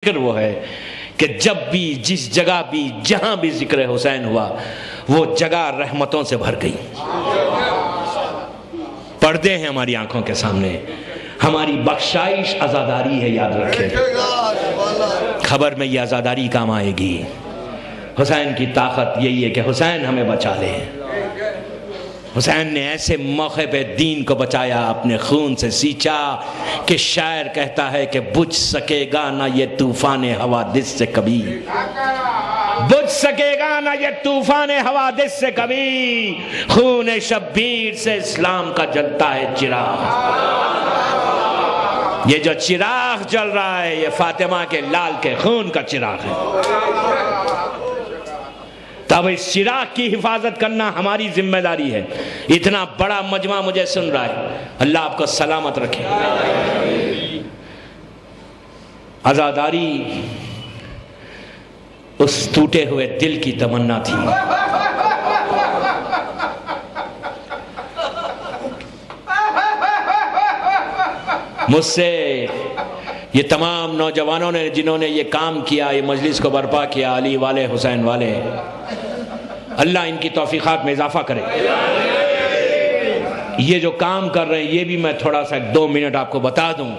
ذکر وہ ہے کہ جب بھی جس جگہ بھی جہاں بھی ذکر حسین ہوا وہ جگہ رحمتوں سے بھر گئی. پردے ہیں ہماری آنکھوں کے سامنے. ہماری بخشائش عزاداری ہے، یاد رکھیں. خبر میں یہ عزاداری کام آئے گی. حسین کی طاقت یہی ہے کہ حسین ہمیں بچا لے. حسین نے ایسے موقع پہ دین کو بچایا، اپنے خون سے سینچا کہ شاعر کہتا ہے کہ بجھ سکے گا نہ یہ طوفان حوادث سے کبھی، بجھ سکے گا نہ یہ طوفان حوادث سے کبھی، خون شبیر سے اسلام کا جلتا ہے چراغ. یہ جو چراغ جل رہا ہے یہ فاطمہ کے لال کے خون کا چراغ ہے. تب اس چراغ کی حفاظت کرنا ہماری ذمہ داری ہے. اتنا بڑا مجمع مجھے سن رہا ہے، اللہ آپ کو سلامت رکھے. عزاداری اس ٹوٹے ہوئے دل کی تمنا تھی. مجھ سے یہ تمام نوجوانوں نے جنہوں نے یہ کام کیا، یہ مجلس کو برپا کیا، علی والے حسین والے، اللہ ان کی توفیقات میں اضافہ کرے. یہ جو کام کر رہے ہیں یہ بھی میں تھوڑا سا 2 منٹ آپ کو بتا دوں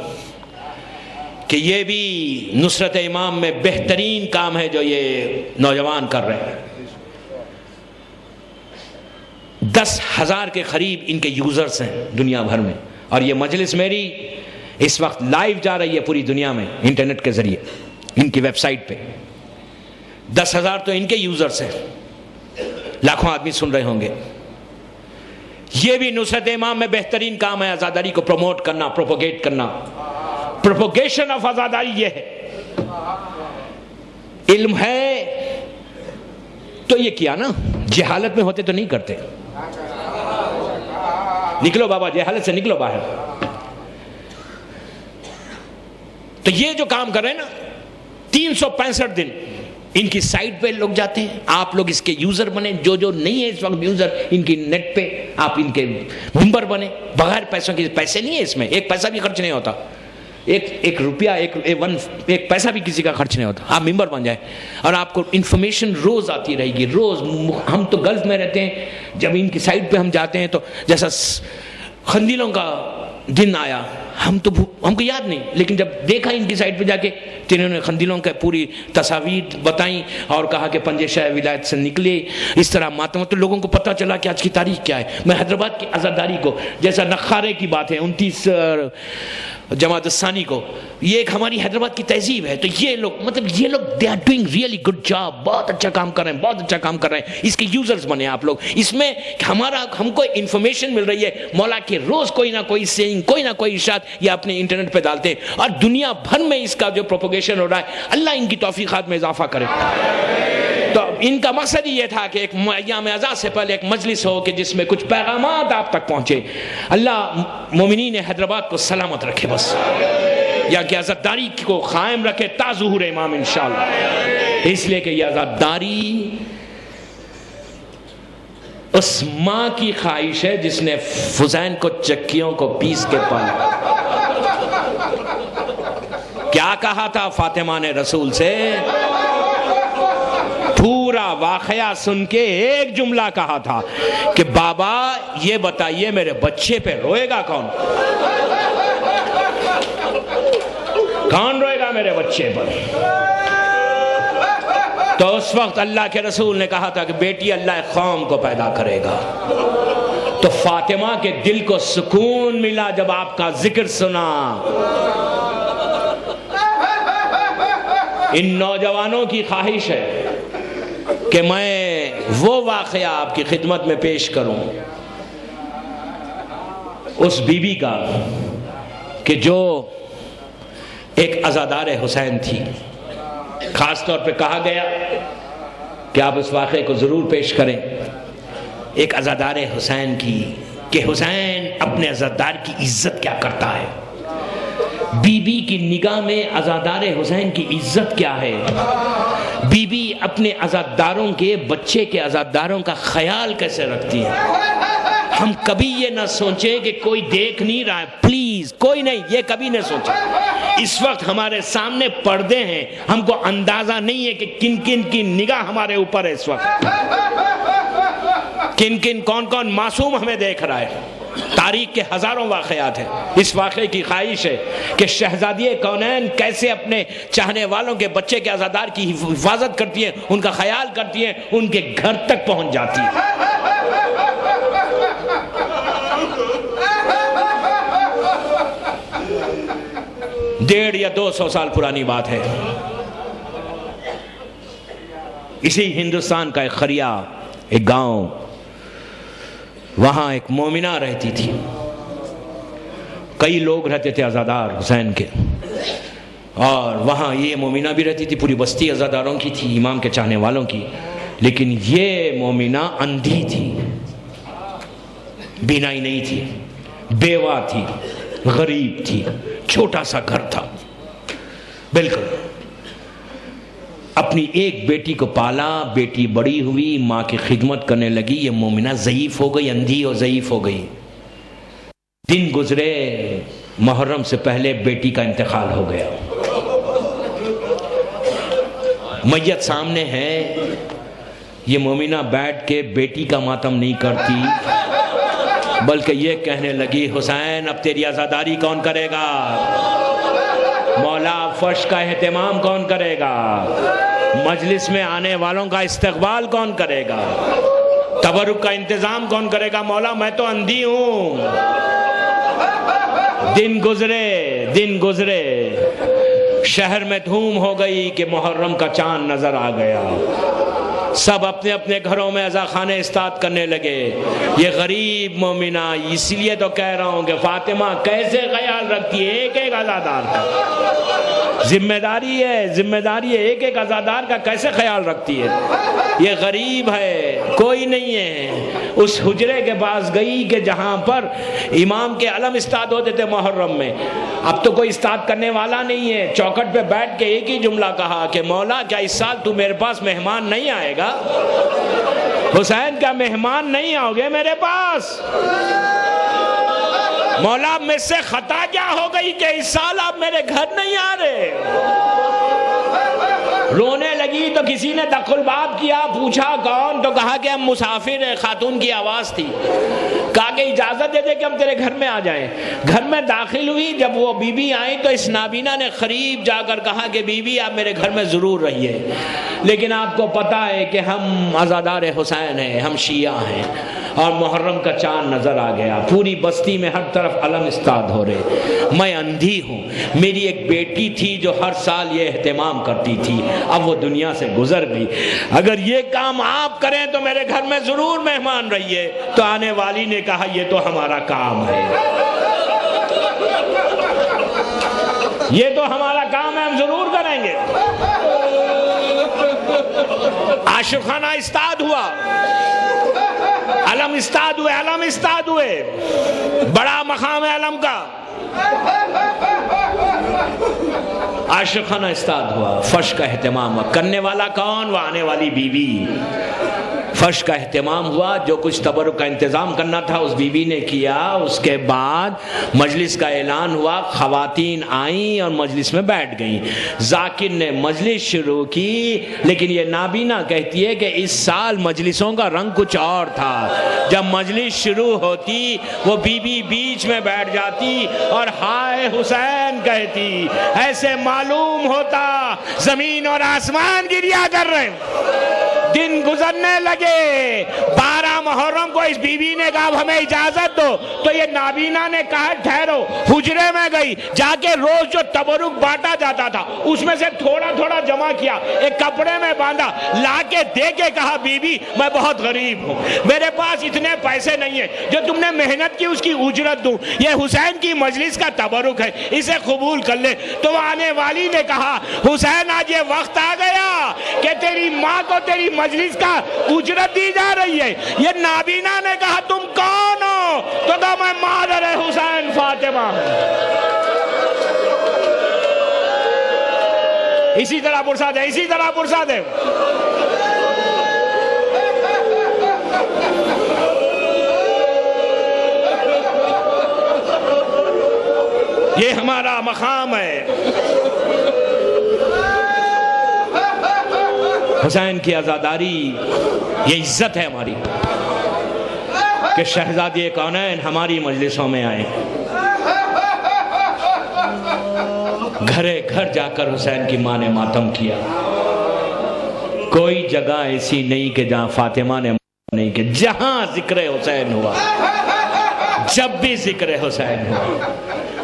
کہ یہ بھی نصرت امام میں بہترین کام ہے جو یہ نوجوان کر رہے ہیں. 10,000 کے قریب ان کے یوزرز ہیں دنیا بھر میں، اور یہ مجلس میری اس وقت لائیو جا رہی ہے پوری دنیا میں انٹرنیٹ کے ذریعے ان کی ویب سائٹ پہ. 10,000 تو ان کے یوزرز ہیں، لاکھوں آدمی سن رہے ہوں گے. یہ بھی نصرت امام میں بہترین کام ہے، عزاداری کو پروموٹ کرنا، پروپوگیٹ کرنا. پروپوگیشن آف عزاداری یہ ہے. علم ہے تو یہ کیا نا، جہالت میں ہوتے تو نہیں کرتے. نکلو بابا جہالت سے، نکلو باہر. تو یہ جو کام کر رہے ہیں نا 365 دن ان کی سائٹ پہ لوگ جاتے ہیں. آپ لوگ اس کے یوزر بنے، جو نہیں ہے اس وقت یوزر ان کی نیٹ پہ آپ ان کے ممبر بنے. بغیر پیسوں کے، پیسے نہیں ہے اس میں، ایک پیسہ بھی خرچ نہیں ہوتا، ایک روپیہ ایک پیسہ بھی کسی کا خرچ نہیں ہوتا. آپ ممبر بن جائیں اور آپ کو انفارمیشن روز آتی رہے گی. روز ہم تو گلف میں رہتے ہیں، جب ان کی سائٹ پہ ہم جاتے ہیں تو جیسا قندیلوں کا دن آیا ہم کو یاد نہیں، لیکن جب دیکھا ان کی سائٹ پہ جا کے تو انہوں نے قندیلوں کا پوری تصاویر بتائیں اور کہا کہ پنجے شاہ ولایت سے نکلے اس طرح ماتم، تو لوگوں کو پتہ چلا کہ آج کی تاریخ کیا ہے. میں حیدرآباد کی عزاداری کو، جیسا نخارے کی بات ہے 29 جماعت الثانی کو، یہ ایک ہماری حیدرآباد کی تہذیب ہے. تو یہ لوگ they are doing really good job، بہت اچھا کام کر رہے ہیں، بہت اچھا کام کر رہے ہیں. اس کے یوزرز بنے آپ لوگ. اس میں ہم کو انفارمیشن مل رہی ہے مولا کے، روز کوئی نہ کوئی سینگ، کوئی نہ کوئی ارشاد یہ اپنے انٹرنیٹ پہ ڈالتے ہیں، اور دنیا بھر میں اس کا جو پروپوگیشن ہو رہا ہے، اللہ ان کی توفیقات میں اضافہ کرے. تو ان کا مقصد یہ تھا کہ ایک ایام عزا سے پہلے ایک مجلس ہو کہ جس میں کچھ پیغامات آپ تک پہنچے. اللہ مومنین حیدرآباد کو سلامت رکھے بس، یا کہ عزاداری کو قائم رکھے تا ظہور امام انشاءاللہ. اس لیے کہ یہ عزاداری اس ماں کی خواہش ہے جس نے حسین کو چکیوں کو پیس کے پالا. کیا کہا تھا فاطمہ نے رسول سے؟ پورا واقعہ سن کے ایک جملہ کہا تھا کہ بابا یہ بتائیے میرے بچے پہ روئے گا کون؟ کون روئے گا میرے بچے پر؟ تو اس وقت اللہ کے رسول نے کہا تھا کہ بیٹی اللہ ایک قوم کو پیدا کرے گا. تو فاطمہ کے دل کو سکون ملا جب آپ کا ذکر سنا. ان نوجوانوں کی خواہش ہے کہ میں وہ واقعہ آپ کی خدمت میں پیش کروں اس بی بی کا کہ جو ایک عزادار حسین تھی. خاص طور پہ کہا گیا کہ آپ اس واقعے کو ضرور پیش کریں، ایک عزادار حسین کی، کہ حسین اپنے عزادار کی عزت کیا کرتا ہے. بی بی کی نگاہ میں عزادار حسین کی عزت کیا ہے. بی بی اپنے عزاداروں کے، بچے کے عزاداروں کا خیال کیسے رکھتی ہے. ہم کبھی یہ نہ سوچیں کہ کوئی دیکھ نہیں رہا ہے. پلیز کوئی نہیں، یہ کبھی نہیں سوچا۔ اس وقت ہمارے سامنے پردے ہیں، ہم کو اندازہ نہیں ہے کہ کن کن کی نگاہ ہمارے اوپر ہے اس وقت، کن کن کون کون معصوم ہمیں دیکھ رہا ہے۔ تاریخ کے ہزاروں واقعات ہیں۔ اس واقعے کی خواہش ہے کہ شہزادی کونین کیسے اپنے چاہنے والوں کے بچے کے عزادار کی حفاظت کرتی ہیں، ان کا خیال کرتی ہیں، ان کے گھر تک پہنچ جاتی ہیں۔ 150 یا 200 سال پرانی بات ہے۔ اسی ہندوستان کا ایک خریا، ایک گاؤں، وہاں ایک مومنہ رہتی تھی۔ کئی لوگ رہتے تھے عزادار حسین کے، اور وہاں یہ مومنہ بھی رہتی تھی، پوری بستی عزاداروں کی تھی، امام کے چاہنے والوں کی۔ لیکن یہ مومنہ اندھی تھی، بینائی نہیں تھی، بیوہ تھی، غریب تھی، چھوٹا سا گھر تھا بالکل۔ اپنی ایک بیٹی کو پالا، بیٹی بڑی ہوئی، ماں کی خدمت کرنے لگی، یہ مومنہ ضعیف ہو گئی، اندھی اور ضعیف ہو گئی۔ دن گزرے، محرم سے پہلے بیٹی کا انتقال ہو گیا۔ میت سامنے ہے، یہ مومنہ بیٹھ کے بیٹی کا ماتم نہیں کرتی، بلکہ یہ کہنے لگی حسین اب تیری عزاداری کون کرے گا؟ مولا فرش کا اہتمام کون کرے گا؟ مجلس میں آنے والوں کا استقبال کون کرے گا؟ تبرک کا انتظام کون کرے گا؟ مولا میں تو اندھی ہوں۔ دن گزرے، شہر میں دھوم ہو گئی کہ محرم کا چاند نظر آ گیا۔ سب اپنے اپنے گھروں میں عزا خانے استاد کرنے لگے۔ یہ غریب مومنہ، اس لیے تو کہہ رہا ہوں کہ فاطمہ کیسے خیال رکھتی ہے ایک ایک عزادار کا۔ ذمہ داری ہے ایک ایک عزادار کا کیسے خیال رکھتی ہے۔ یہ غریب ہے، کوئی نہیں ہے۔ اس حجرے کے پاس گئی کہ جہاں پر امام کے علم استاد ہوتے تھے محرم میں، اب تو کوئی استاد کرنے والا نہیں ہے۔ چوکھٹ پہ بیٹھ کے ایک ہی جملہ کہا کہ مولا کیا اس سال تو میرے پاس مہمان نہیں آئے گا؟ حسین کیا مہمان نہیں آؤ گے میرے پاس؟ مولا مجھ سے خطا کیا ہو گئی کہ اس سال آپ میرے گھر نہیں آ رہے؟ رونے لگی تو کسی نے دخل الباب کیا، پوچھا کون؟ تو کہا کہ ہم مسافر ہیں۔ خاتون کی آواز تھی۔ کہا کہ اجازت دے دے کہ ہم تیرے گھر میں آ جائیں۔ گھر میں داخل ہوئی، جب وہ بی بی آئیں تو اس نابینا نے قریب جا کر کہا کہ بی بی آپ میرے گھر میں ضرور رہیے، لیکن آپ کو پتا ہے کہ ہم عزادار حسین ہیں، ہم شیعہ ہیں۔ اور محرم کا چاند نظر آ گیا، پوری بستی میں ہر طرف علم استاد ہو رہے۔ میں اندھی ہوں، میری ایک بیٹی تھی جو ہر سال یہ اہتمام کرتی تھی، اب وہ دنیا سے گزر گئی۔ اگر یہ کام آپ کریں تو میرے گھر میں ضرور مہمان رہیے۔ تو آنے والی نے کہا یہ تو ہمارا کام ہے، یہ تو ہمارا کام ہے، ہم ضرور کریں گے۔ عاشقانہ استاد ہوا، علم استاد ہوئے، بڑا مقام ہے علم کا۔ عاشقانہ استاد ہوا، فرش کا اہتمام ہوا۔ کرنے والا کون؟ وہ آنے والی بی بی۔ فرش کا اہتمام ہوا، جو کچھ تبرک کا انتظام کرنا تھا اس بی بی نے کیا۔ اس کے بعد مجلس کا اعلان ہوا، خواتین آئیں اور مجلس میں بیٹھ گئیں۔ ذاکر نے مجلس شروع کی، لیکن یہ نابینا کہتی ہے کہ اس سال مجلسوں کا رنگ کچھ اور تھا۔ جب مجلس شروع ہوتی وہ بی بی بیچ میں بیٹھ جاتی اور ہائے حسین کہتی، ایسے معلوم ہوتا زمین اور آسمان گریا کر رہے ہیں۔ دن گزرنے لگے، 12 محرم کو اس بی بی نے کہا ہمیں اجازت دو، تو یہ نابینا نے کہا ٹھہرو۔ حجرے میں گئی، جا کے روز جو تبرک بانٹا جاتا تھا اس میں سے تھوڑا تھوڑا جمع کیا، ایک کپڑے میں باندھا، لا کے دے کے کہا بی بی میں بہت غریب ہوں، میرے پاس اتنے پیسے نہیں ہیں جو تم نے محنت کی اس کی اجرت دوں، یہ حسین کی مجلس کا تبرک ہے، اسے قبول کر لے۔ تو آنے والی نے کہا حسین آج یہ وقت آ گیا کہ تیری ماں کو تیری مجلس کا اجرت دی جا رہی ہے۔ یہ نابینا نے کہا تم کون ہو؟ تو کہا میں مادر حسین فاطمہ ہوں۔ اسی طرح پرساد ہے۔ یہ ہمارا مقام ہے. حسین کی عزاداری یہ عزت ہے ہماری کہ شہزادی کونین ہماری مجلسوں میں آئے. گھرے گھر جا کر حسین کی ماں نے ماتم کیا. کوئی جگہ ایسی نہیں کہ جہاں فاطمہ نے نہیں کہ جہاں ذکر حسین ہوا، جب بھی ذکر حسین ہوا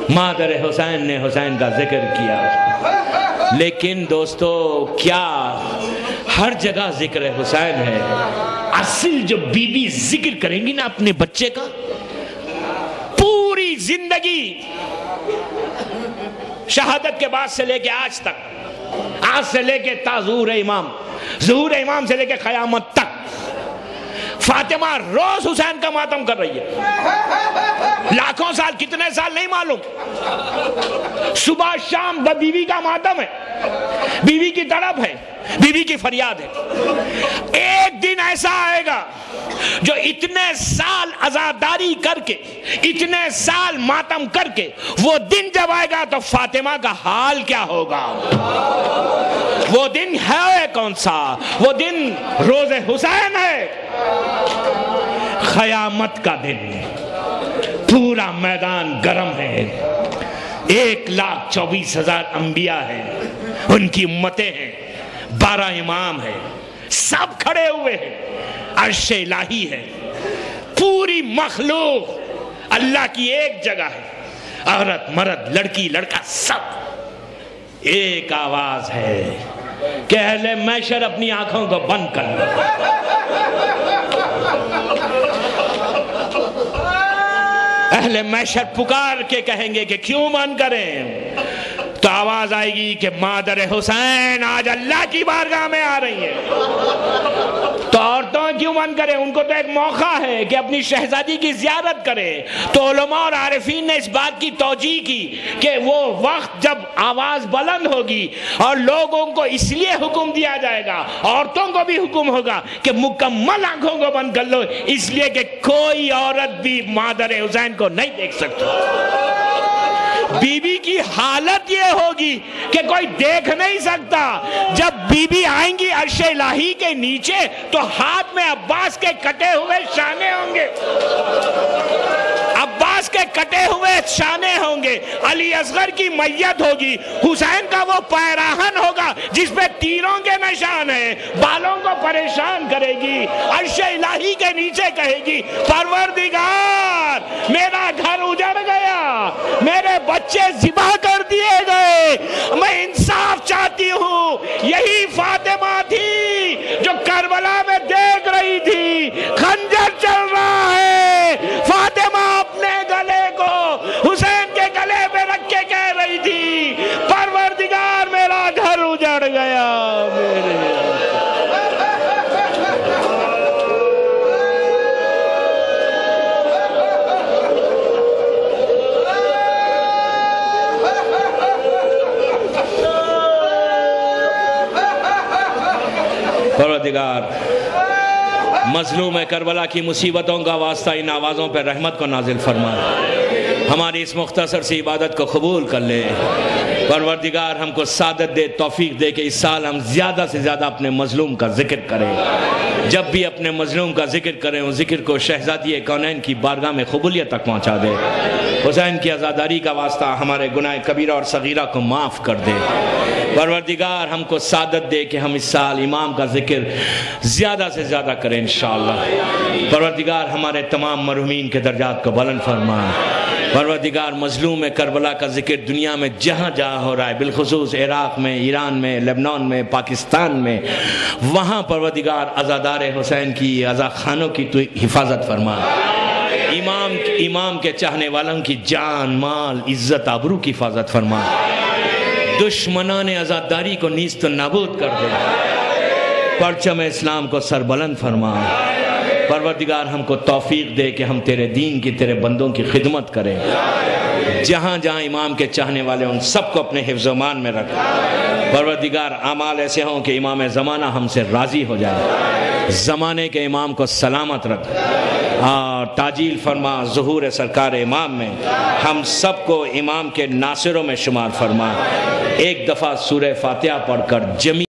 مادر حسین نے حسین کا ذکر کیا. لیکن دوستو کیا ہر جگہ ذکر حسین ہے؟ اصل جو بی بی ذکر کریں گی نا اپنے بچے کا پوری زندگی شہادت کے بعد سے لے کے آج تک، آج سے لے کے تا ظہور امام سے لے کے قیامت تک، فاطمہ روز حسین کا ماتم کر رہی ہے. لاکھوں سال، کتنے سال نہیں معلوم. صبح شام بیوی کا ماتم ہے، بیوی کی تڑپ ہے، بیوی کی فریاد ہے. ایک دن ایسا آئے گا جو اتنے سال عزاداری کر کے، اتنے سال ماتم کر کے، وہ دن جب آئے گا تو فاطمہ کا حال کیا ہوگا؟ وہ دن ہے کون سا؟ وہ دن روز حسین ہے. قیامت کا دن، پورا میدان گرم ہے. 1,24,000 انبیاء ہیں، ان کی امتیں ہیں، 12 امام ہیں، سب کھڑے ہوئے ہیں. عرش الہی ہے، پوری مخلوق اللہ کی ایک جگہ ہے. عورت مرد لڑکی لڑکا سب ایک آواز ہے کہ اہل محشر اپنی آنکھوں کو بند کر لو. اہل محشر پکار کے کہیں گے کہ کیوں بند کریں؟ تو آواز آئے گی کہ مادر حسین آج اللہ کی بارگاہ میں آ رہی ہے. تو عورتوں کیوں بند کریں؟ ان کو تو ایک موقع ہے کہ اپنی شہزادی کی زیارت کریں. تو علماء اور عارفین نے اس بات کی توجیہ کی کہ وہ وقت جب آواز بلند ہوگی اور لوگوں کو اس لیے حکم دیا جائے گا، عورتوں کو بھی حکم ہوگا کہ مکمل آنکھوں کو بند کر لو، اس لیے کہ کوئی عورت بھی مادر حسین کو نہیں دیکھ سکتی. بی بی کی حالت یہ ہوگی کہ کوئی دیکھ نہیں سکتا. جب بی بی آئیں گی عرش الہی کے نیچے تو ہاتھ میں عباس کے کٹے ہوئے شانے ہوں گے، عباس کے کٹے ہوئے شانے ہوں گے. علی اصغر کی میت ہوگی، حسین کا وہ پیراہن ہوگا جس پہ تیروں کے نشان ہیں، بالوں کو پریشان کرے گی. عرش الہی کے نیچے کہے گی پروردگار میرا گھر اجڑ گیا، میرے بچے ذبح کر دیے گئے، میں انصاف چاہتی ہوں. یہی فاطمہ تھی جو کربلا میں دیکھ رہی تھی خنجر چل رہا ہے. فاطمہ اپنے گلے کو حسین کے گلے پہ رکھ کے کہہ رہی تھی پروردگار میرا گھر اجڑ گیا. پروردگار مظلوم کربلا کی مصیبتوں کا واسطہ ان آوازوں پر رحمت کو نازل فرما، ہماری اس مختصر سی عبادت کو قبول کر لے. پروردگار ہم کو سعادت دے، توفیق دے کہ اس سال ہم زیادہ سے زیادہ اپنے مظلوم کا ذکر کریں. جب بھی اپنے مظلوم کا ذکر کریں اس ذکر کو شہزادی کونین کی بارگاہ میں قبولیت تک پہنچا دے. حسین کی عزاداری کا واسطہ ہمارے گناہ کبیرہ اور صغیرہ کو معاف کر دے. پروردگار ہم کو سعادت دے کہ ہم اس سال امام کا ذکر زیادہ سے زیادہ کریں انشاءاللہ. پروردگار ہمارے تمام مرحومین کے درجات کو بلند فرما. پروردگار مظلوم کربلا کا ذکر دنیا میں جہاں جہاں ہو رہا ہے، بالخصوص عراق میں، ایران میں، لبنان میں، پاکستان میں، وہاں پروردگار عزادار حسین کی، عزا خانوں کی تو حفاظت فرما. امام کے چاہنے والوں کی جان، مال، عزت، آبرو کی حفاظت فرما. دشمنان عزاداری کو نیست و نابود کر دے. پرچم اسلام کو سربلند فرما. پروردگار ہم کو توفیق دے کہ ہم تیرے دین کی، تیرے بندوں کی خدمت کریں. جہاں جہاں امام کے چاہنے والے ان سب کو اپنے حفظ و امان میں رکھ۔ پروردگار اعمال ایسے ہوں کہ امام زمانہ ہم سے راضی ہو جائے، زمانے کے امام کو سلامت رکھ، اور تاجیل فرما ظہور سرکار امام میں ہم سب کو امام کے ناصروں میں شمار فرما۔ ایک دفعہ سورہ فاتحہ پڑھ کر جمی